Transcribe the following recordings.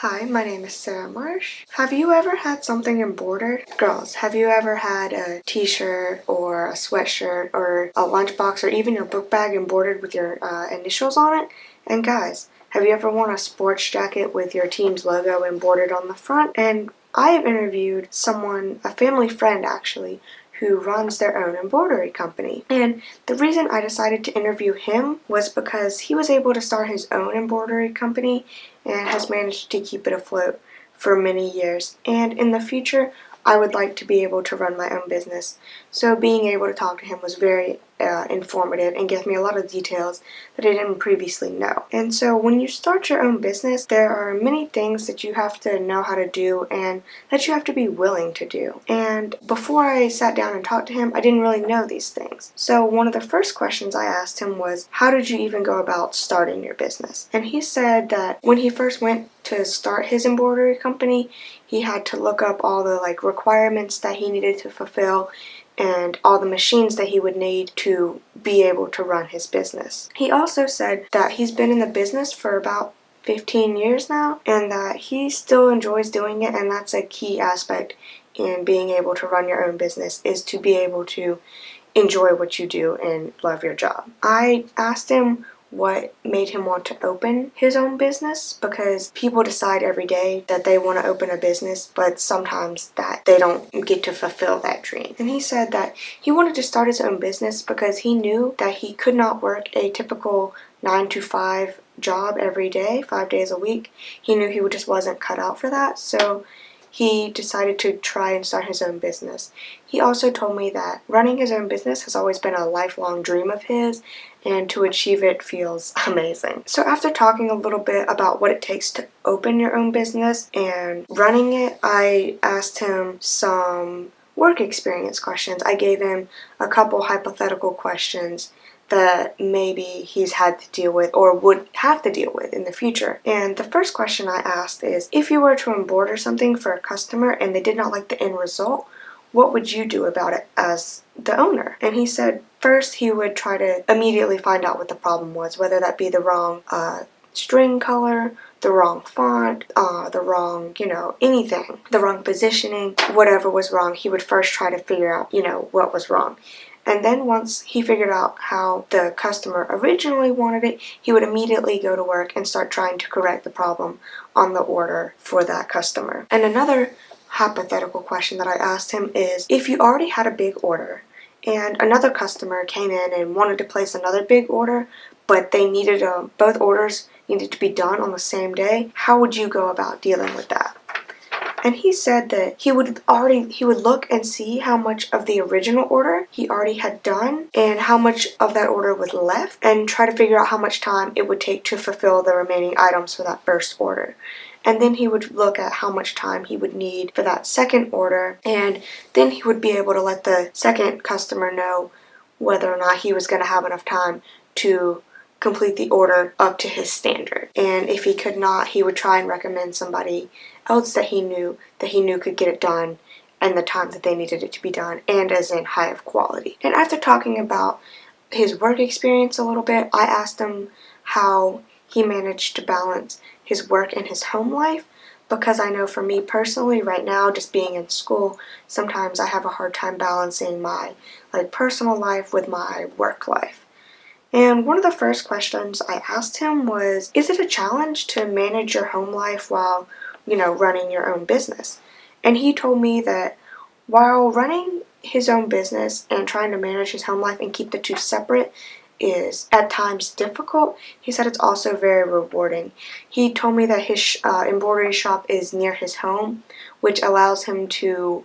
Hi, my name is Sarah Marsh. Have you ever had something embroidered? Girls, have you ever had a t-shirt or a sweatshirt or a lunchbox or even your book bag embroidered with your initials on it? And guys, have you ever worn a sports jacket with your team's logo embroidered on the front? And I have interviewed someone, a family friend actually, who runs their own embroidery company. And the reason I decided to interview him was because he was able to start his own embroidery company and has managed to keep it afloat for many years. And in the future, I would like to be able to run my own business. So being able to talk to him was very informative and gave me a lot of details that I didn't previously know. And so when you start your own business, there are many things that you have to know how to do and that you have to be willing to do. And before I sat down and talked to him, I didn't really know these things. So one of the first questions I asked him was, how did you even go about starting your business? And he said that when he first went to start his embroidery company, he had to look up all the requirements that he needed to fulfill and all the machines that he would need to be able to run his business. He also said that he's been in the business for about 15 years now and that he still enjoys doing it, and that's a key aspect in being able to run your own business, is to be able to enjoy what you do and love your job. I asked him what made him want to open his own business, because people decide every day that they want to open a business, but sometimes that they don't get to fulfill that dream. And he said that he wanted to start his own business because he knew that he could not work a typical 9 to 5 job every day, 5 days a week. He knew he just wasn't cut out for that, so he decided to try and start his own business. He also told me that running his own business has always been a lifelong dream of his, and to achieve it feels amazing. So after talking a little bit about what it takes to open your own business and running it, I asked him some work experience questions. I gave him a couple hypothetical questions that maybe he's had to deal with or would have to deal with in the future. And the first question I asked is, if you were to embroider something for a customer and they did not like the end result, what would you do about it as the owner? And he said first he would try to immediately find out what the problem was, whether that be the wrong string color, the wrong font, the wrong, anything, the wrong positioning, whatever was wrong. He would first try to figure out, what was wrong. And then once he figured out how the customer originally wanted it, he would immediately go to work and start trying to correct the problem on the order for that customer. And another hypothetical question that I asked him is, if you already had a big order and another customer came in and wanted to place another big order, but they needed both orders needed to be done on the same day, how would you go about dealing with that? And he said that he would look and see how much of the original order he already had done and how much of that order was left, and try to figure out how much time it would take to fulfill the remaining items for that first order. And then he would look at how much time he would need for that second order, and then he would be able to let the second customer know whether or not he was going to have enough time to complete the order up to his standard. And if he could not, he would try and recommend somebody else that he knew could get it done and the time that they needed it to be done, and as in high of quality. And after talking about his work experience a little bit, I asked him how he managed to balance his work and his home life, because I know for me personally right now, just being in school, sometimes I have a hard time balancing my personal life with my work life. And one of the first questions I asked him was, is it a challenge to manage your home life while running your own business? And he told me that while running his own business and trying to manage his home life and keep the two separate is at times difficult, he said it's also very rewarding. He told me that his embroidery shop is near his home, which allows him to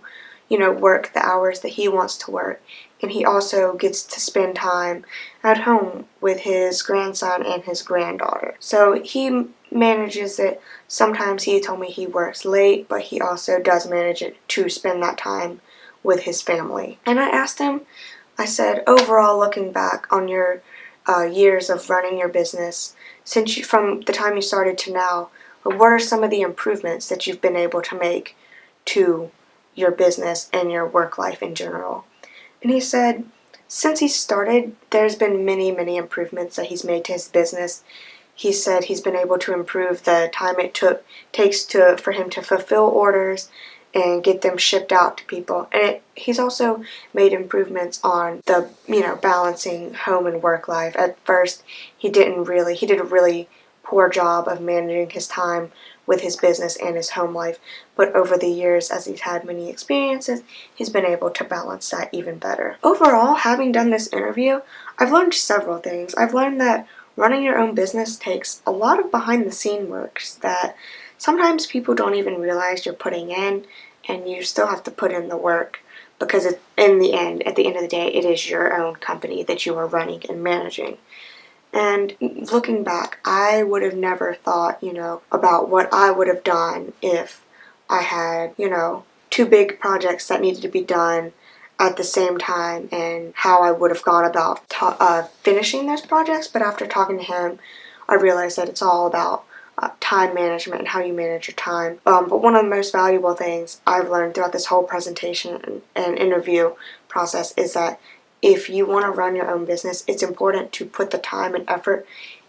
work the hours that he wants to work, and he also gets to spend time at home with his grandson and his granddaughter. So he manages it. Sometimes he told me he works late, but he also does manage it to spend that time with his family. And I asked him, I said, overall, looking back on your years of running your business, from the time you started to now, what are some of the improvements that you've been able to make to your business and your work life in general? And he said, since he started, there's been many, many improvements that he's made to his business. he said he's been able to improve the time it takes for him to fulfill orders and get them shipped out to people. And he's also made improvements on the, balancing home and work life. At first, he did a really poor job of managing his time with his business and his home life. But over the years, as he's had many experiences, he's been able to balance that even better. Overall, having done this interview, I've learned several things. I've learned that running your own business takes a lot of behind the scene works that sometimes people don't even realize you're putting in, and you still have to put in the work because at the end of the day, it is your own company that you are running and managing. And looking back, I would have never thought, about what I would have done if I had, two big projects that needed to be done at the same time and how I would have gone about finishing those projects. But after talking to him, I realized that it's all about time management and how you manage your time. But one of the most valuable things I've learned throughout this whole presentation and interview process is that if you want to run your own business, it's important to put the time and effort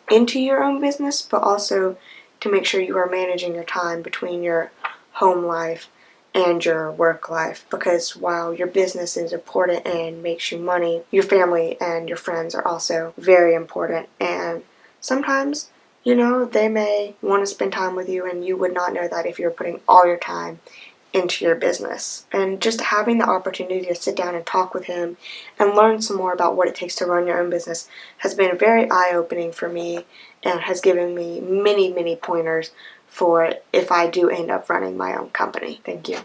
into your own business, but also to make sure you are managing your time between your home life and your work life, because while your business is important and makes you money, your family and your friends are also very important. And sometimes, they may want to spend time with you, and you would not know that if you're putting all your time into your business. And just having the opportunity to sit down and talk with him and learn some more about what it takes to run your own business has been very eye-opening for me and has given me many, many pointers for if I do end up running my own company. Thank you.